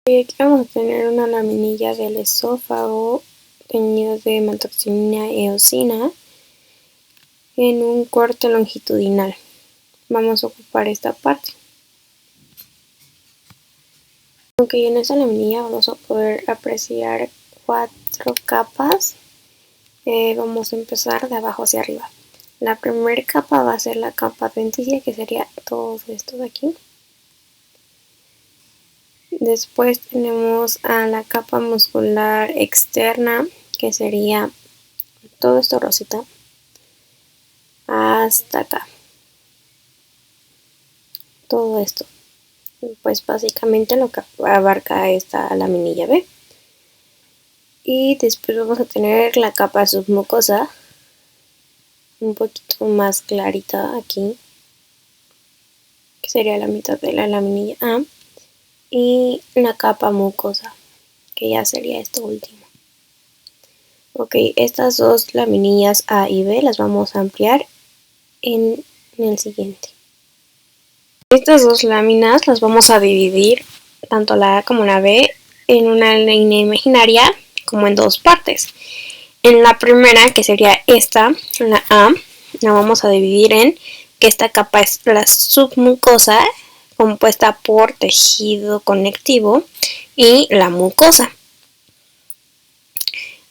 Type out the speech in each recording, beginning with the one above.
Aquí vamos a tener una laminilla del esófago teñido de maltoxinina eosina en un corte longitudinal. Vamos a ocupar esta parte. Aunque en esta laminilla vamos a poder apreciar 4 capas. Vamos a empezar de abajo hacia arriba. La primera capa va a ser la capa adventicia, que sería todo esto de aquí. Después tenemos a la capa muscular externa, que sería todo esto rosita hasta acá. Todo esto, pues básicamente lo que abarca esta laminilla B. Y después vamos a tener la capa submucosa, un poquito más clarita aquí, que sería la mitad de la laminilla A. Y la capa mucosa, que ya sería esto último. Ok, estas dos laminillas A y B las vamos a ampliar en el siguiente. Estas dos láminas las vamos a dividir, tanto la A como la B, en una línea imaginaria como en dos partes. En la primera, que sería esta, la A, la vamos a dividir en que esta capa es la submucosa, compuesta por tejido conectivo, y la mucosa.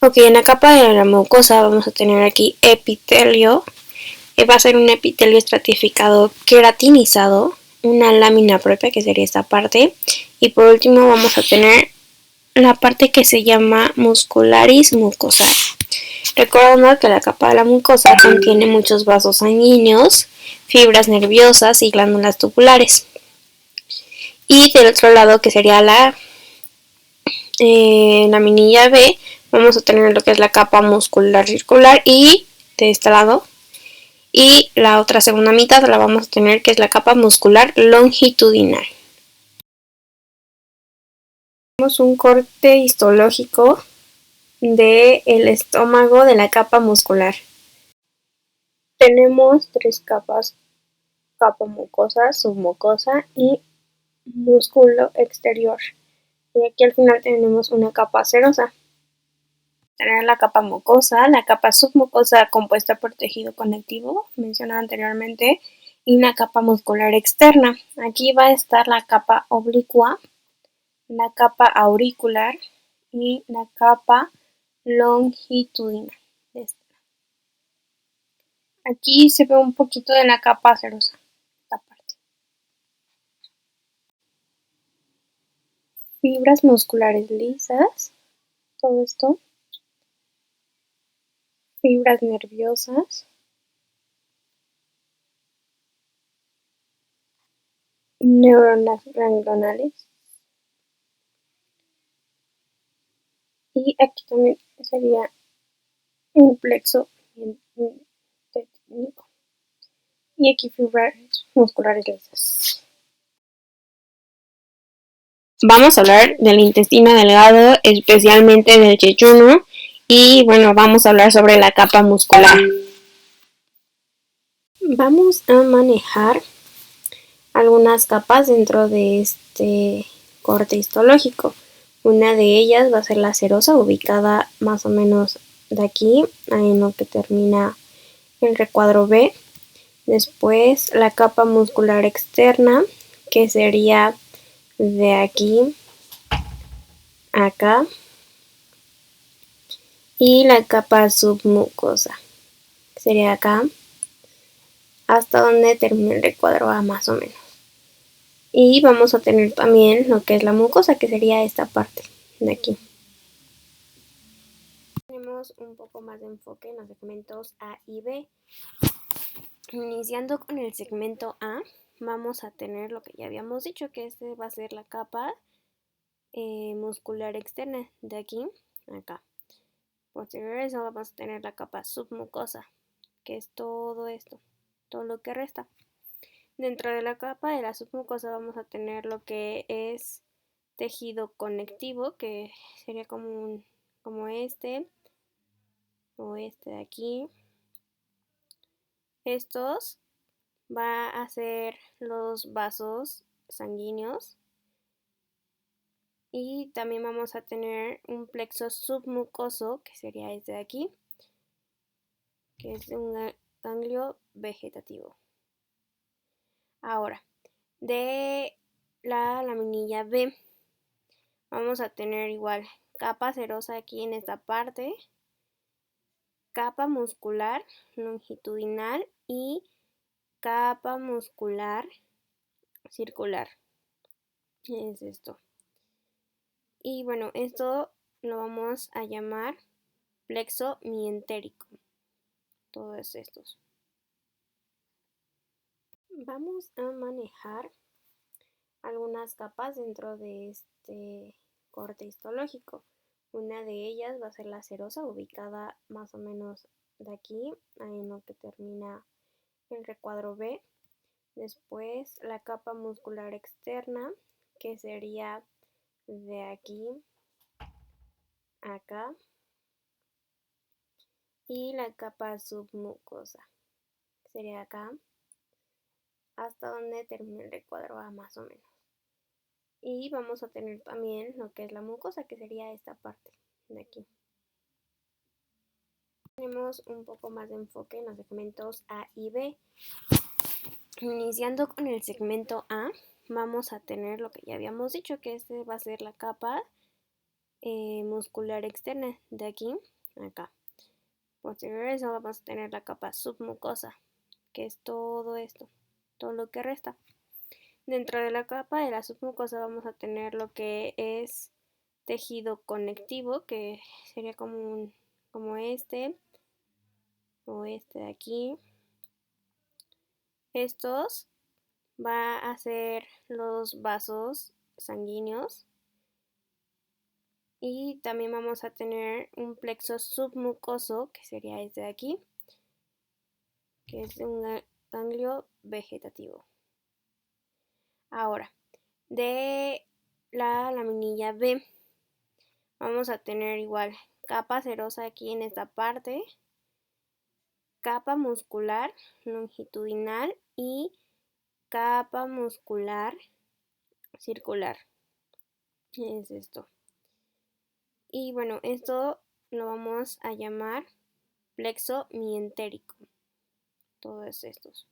Ok, en la capa de la mucosa vamos a tener aquí epitelio. Va a ser un epitelio estratificado queratinizado, una lámina propia, que sería esta parte, y por último vamos a tener la parte que se llama muscularis mucosa. Recordando que la capa de la mucosa contiene muchos vasos sanguíneos, fibras nerviosas y glándulas tubulares. Y del otro lado, que sería la laminilla B, vamos a tener lo que es la capa muscular circular, y de este lado, y la otra segunda mitad la vamos a tener, que es la capa muscular longitudinal. Tenemos un corte histológico del estómago de la capa muscular. Tenemos 3 capas: capa mucosa, submucosa y músculo exterior. Y aquí al final tenemos una capa serosa. Tener la capa mucosa, la capa submucosa compuesta por tejido conectivo, mencionado anteriormente, y una capa muscular externa. Aquí va a estar la capa oblicua, la capa auricular y la capa longitudinal. Aquí se ve un poquito de la capa serosa, esta parte. Fibras musculares lisas, todo esto. Fibras nerviosas. Neuronas ganglionales. Y aquí también sería el plexo técnico. Y aquí fibras musculares lisas. Vamos a hablar del intestino delgado, especialmente del yeyuno, y bueno, vamos a hablar sobre la capa muscular. Vamos a manejar algunas capas dentro de este corte histológico. Una de ellas va a ser la serosa, ubicada más o menos de aquí, en lo que termina el recuadro B. Después la capa muscular externa, que sería de aquí a acá. Y la capa submucosa, que sería acá hasta donde termina el recuadro A más o menos. Y vamos a tener también lo que es la mucosa, que sería esta parte de aquí. Tenemos un poco más de enfoque en los segmentos A y B. Iniciando con el segmento A, vamos a tener lo que ya habíamos dicho, que este va a ser la capa muscular externa, de aquí a acá. Posterior a eso vamos a tener la capa submucosa, que es todo esto, todo lo que resta. Dentro de la capa de la submucosa vamos a tener lo que es tejido conectivo, que sería como este o este de aquí. Estos va a ser los vasos sanguíneos Y también vamos a tener un plexo submucoso, que sería este de aquí, que es un ganglio vegetativo. Ahora, de la laminilla B, vamos a tener igual capa serosa aquí en esta parte, capa muscular longitudinal y capa muscular circular. Es esto. Y bueno, esto lo vamos a llamar plexo mientérico. Todos estos. Vamos a manejar algunas capas dentro de este corte histológico. Una de ellas va a ser la serosa, ubicada más o menos de aquí, en lo que termina el recuadro B. Después la capa muscular externa, que sería de aquí a acá. Y la capa submucosa, que sería acá, hasta donde termina el recuadro A más o menos. Y vamos a tener también lo que es la mucosa, que sería esta parte de aquí. Tenemos un poco más de enfoque en los segmentos A y B. Iniciando con el segmento A, vamos a tener lo que ya habíamos dicho, que este va a ser la capa muscular externa, de aquí a acá. Posterior a eso vamos a tener la capa submucosa, que es todo esto, todo lo que resta. Dentro de la capa de la submucosa vamos a tener lo que es tejido conectivo, que sería como este o este de aquí. Estos va a ser los vasos sanguíneos. Y también vamos a tener un plexo submucoso, que sería este de aquí, que es un ganglio vegetativo. Ahora, de la laminilla B, vamos a tener igual capa serosa aquí en esta parte, capa muscular longitudinal y capa muscular circular. Es esto. Y bueno, esto lo vamos a llamar plexo mientérico. Todos estos.